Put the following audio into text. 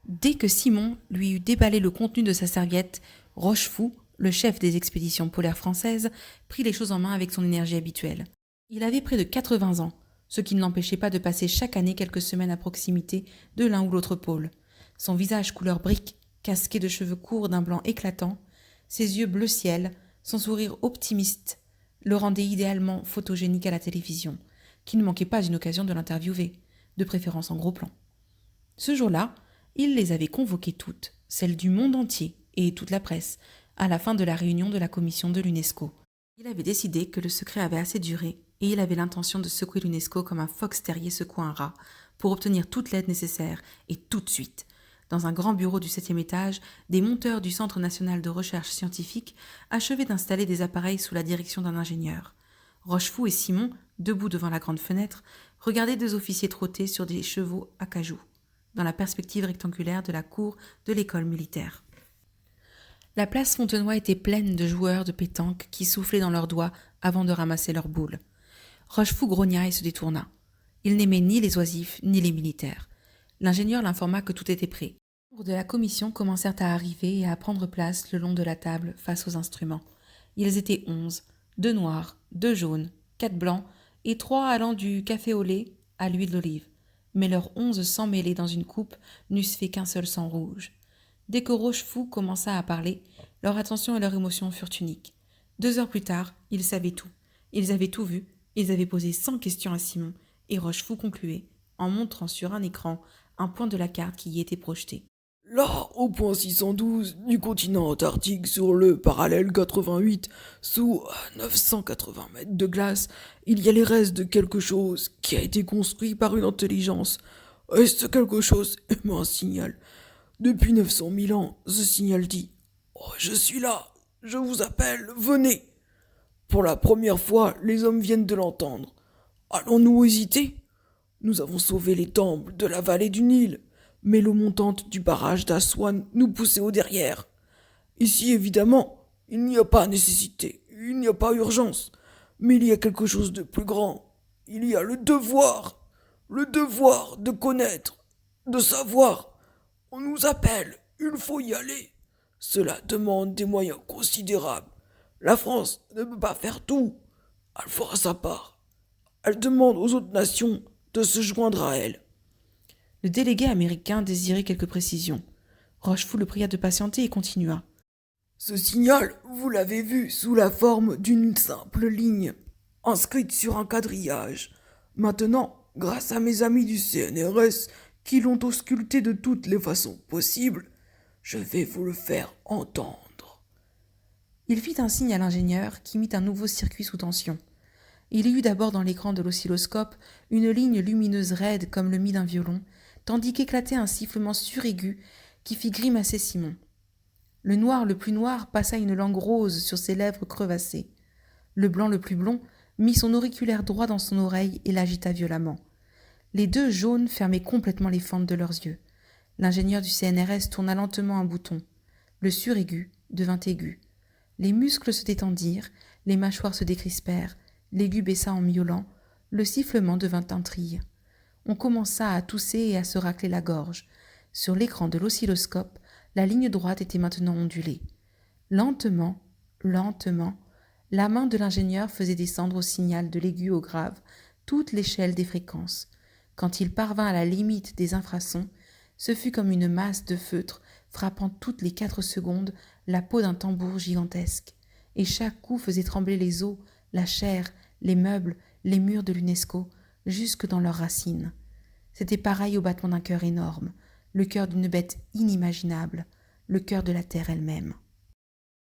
Dès que Simon lui eut déballé le contenu de sa serviette, Rochefou, le chef des expéditions polaires françaises, prit les choses en main avec son énergie habituelle. Il avait près de 80 ans, ce qui ne l'empêchait pas de passer chaque année quelques semaines à proximité de l'un ou l'autre pôle. Son visage couleur brique, casqué de cheveux courts d'un blanc éclatant, ses yeux bleu ciel, son sourire optimiste, le rendaient idéalement photogénique à la télévision, qui ne manquait pas d'une occasion de l'interviewer, de préférence en gros plan. Ce jour-là, il les avait convoquées toutes, celles du monde entier et toute la presse, à la fin de la réunion de la commission de l'UNESCO. Il avait décidé que le secret avait assez duré et il avait l'intention de secouer l'UNESCO comme un fox terrier secoue un rat pour obtenir toute l'aide nécessaire et tout de suite. Dans un grand bureau du 7e étage, des monteurs du Centre national de recherche scientifique achevaient d'installer des appareils sous la direction d'un ingénieur. Rochefou et Simon, debout devant la grande fenêtre, regardaient deux officiers trotter sur des chevaux à cajou, dans la perspective rectangulaire de la cour de l'école militaire. La place Fontenoy était pleine de joueurs de pétanque qui soufflaient dans leurs doigts avant de ramasser leurs boules. Rochefou grogna et se détourna. Il n'aimait ni les oisifs ni les militaires. L'ingénieur l'informa que tout était prêt. Les membres de la commission commencèrent à arriver et à prendre place le long de la table face aux instruments. Ils étaient 11, 2 noirs, 2 jaunes, 4 blancs et 3 allant du café au lait à l'huile d'olive. Mais leurs 11 sangs mêlés dans une coupe n'eussent fait qu'un seul sang rouge. Dès que Rochefou commença à parler, leur attention et leur émotion furent uniques. 2 heures plus tard, ils savaient tout. Ils avaient tout vu, ils avaient posé 100 questions à Simon, et Rochefou concluait, en montrant sur un écran un point de la carte qui y était projeté. Là, au point 612 du continent antarctique sur le parallèle 88, sous 980 mètres de glace, il y a les restes de quelque chose qui a été construit par une intelligence. Et ce quelque chose émet un signal. Depuis 900 000 ans, ce signal dit « Oh, je suis là, je vous appelle, venez !» Pour la première fois, les hommes viennent de l'entendre. Allons-nous hésiter ? Nous avons sauvé les temples de la vallée du Nil, mais l'eau montante du barrage d'Aswan nous poussait au derrière. Ici, évidemment, il n'y a pas nécessité, il n'y a pas urgence, mais il y a quelque chose de plus grand. Il y a le devoir de connaître, de savoir. On nous appelle, il faut y aller. Cela demande des moyens considérables. La France ne peut pas faire tout. Elle fera sa part. Elle demande aux autres nations de se joindre à elle. Le délégué américain désirait quelques précisions. Rochefou le pria de patienter et continua. Ce signal, vous l'avez vu sous la forme d'une simple ligne, inscrite sur un quadrillage. Maintenant, grâce à mes amis du CNRS, qui l'ont ausculté de toutes les façons possibles, je vais vous le faire entendre. Il fit un signe à l'ingénieur qui mit un nouveau circuit sous tension. Il y eut d'abord dans l'écran de l'oscilloscope une ligne lumineuse raide comme le mi d'un violon, tandis qu'éclatait un sifflement suraigu qui fit grimacer Simon. Le noir le plus noir passa une langue rose sur ses lèvres crevassées. Le blanc le plus blond mit son auriculaire droit dans son oreille et l'agita violemment. Les 2 jaunes fermaient complètement les fentes de leurs yeux. L'ingénieur du CNRS tourna lentement un bouton. Le suraigu devint aigu. Les muscles se détendirent, les mâchoires se décrispèrent, l'aigu baissa en miaulant, le sifflement devint un trille. On commença à tousser et à se racler la gorge. Sur l'écran de l'oscilloscope, la ligne droite était maintenant ondulée. Lentement, lentement, la main de l'ingénieur faisait descendre au signal de l'aigu au grave toute l'échelle des fréquences. Quand il parvint à la limite des infrasons, ce fut comme une masse de feutre frappant toutes les 4 secondes la peau d'un tambour gigantesque, et chaque coup faisait trembler les os, la chair, les meubles, les murs de l'UNESCO, jusque dans leurs racines. C'était pareil au battement d'un cœur énorme, le cœur d'une bête inimaginable, le cœur de la terre elle-même.